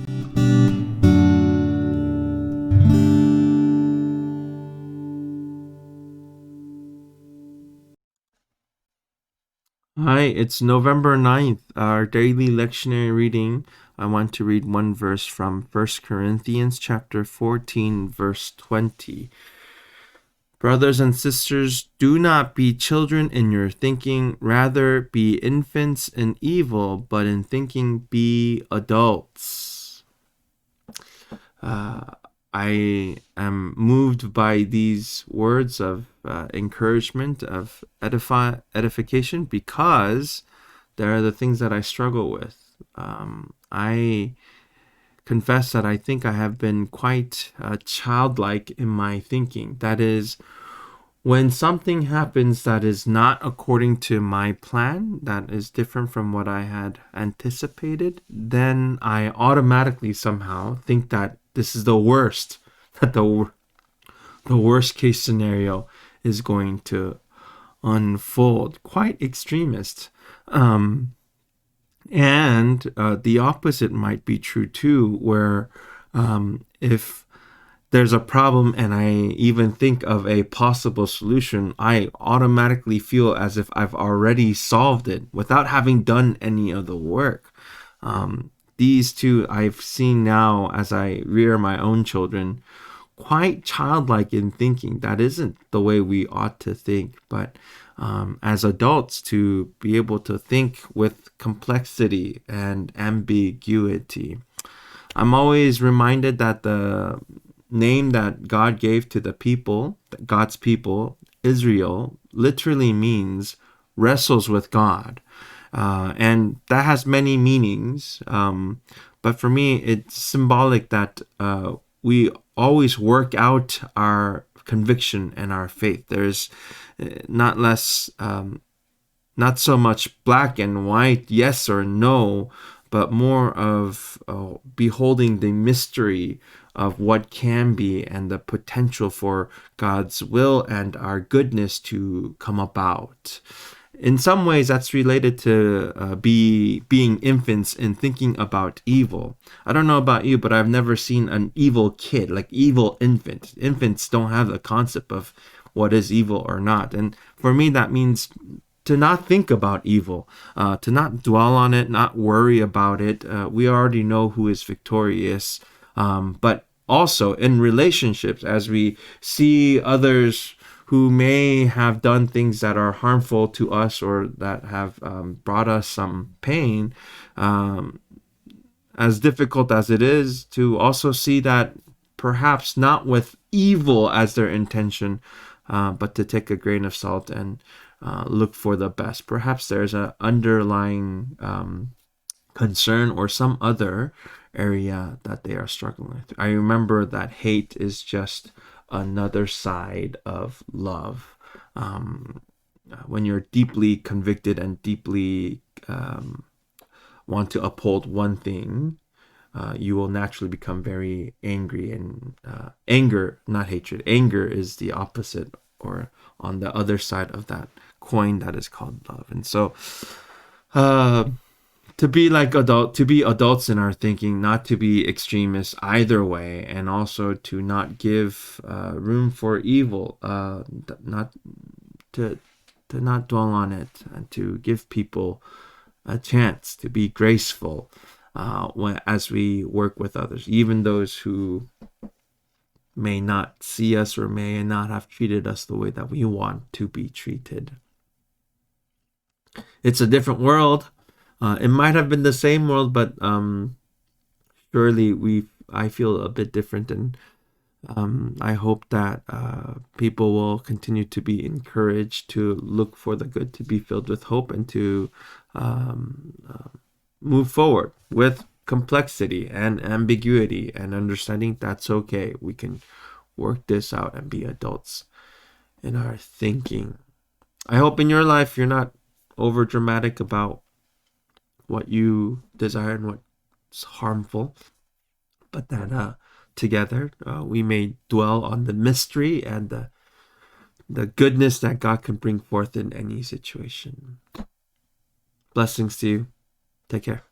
Hi, it's November 9th, our daily lectionary reading. I want to read one verse from 1 Corinthians chapter 14, verse 20. Brothers and sisters, do not be children in your thinking, rather be infants in evil, but in thinking be adults. Uh, I am moved by these words of encouragement, of edification, because they're the things that I struggle with. I confess that I think I have been quite childlike in my thinking. That is, when something happens that is not according to my plan, that is different from what I had anticipated, then I automatically somehow think that this is the worst, that the worst case scenario is going to unfold. Quite extremist. And the opposite might be true too, where if there's a problem and I even think of a possible solution, I automatically feel as if I've already solved it without having done any of the work. These two I've seen now as I rear my own children, quite childlike in thinking. That isn't the way we ought to think, but as adults, to be able to think with complexity and ambiguity. I'm always reminded that the name that God gave to the people, God's people, Israel, literally means wrestles with God. And that has many meanings. But for me, it's symbolic that we always work out our conviction and our faith. There's not less, not so much black and white, yes or no, but more of beholding the mystery of what can be and the potential for God's will and our goodness to come about. In some ways, that's related to being infants and thinking about evil. I don't know about you, but I've never seen an evil kid, like evil infant. Infants don't have the concept of what is evil or not. And for me, that means to not think about evil, to not dwell on it, not worry about it. We already know who is victorious. But also in relationships, as we see others who may have done things that are harmful to us or that have brought us some pain, as difficult as it is, to also see that perhaps not with evil as their intention, but to take a grain of salt and look for the best. Perhaps there's an underlying concern or some other area that they are struggling with. I remember that hate is just another side of love. When you're deeply convicted and deeply want to uphold one thing, you will naturally become very angry. And anger, not hatred, anger is the opposite or on the other side of that coin that is called love. And so to be to be adults in our thinking, not to be extremists either way, and also to not give room for evil, not to not dwell on it, and to give people a chance to be graceful as we work with others, even those who may not see us or may not have treated us the way that we want to be treated. It's a different world. It might have been the same world, but surely I feel a bit different, and I hope that people will continue to be encouraged to look for the good, to be filled with hope, and to move forward with complexity and ambiguity and understanding that's okay. We can work this out and be adults in our thinking. I hope in your life you're not over dramatic about what you desire and what's harmful, but that together we may dwell on the mystery and the goodness that God can bring forth in any situation. Blessings to you. Take care.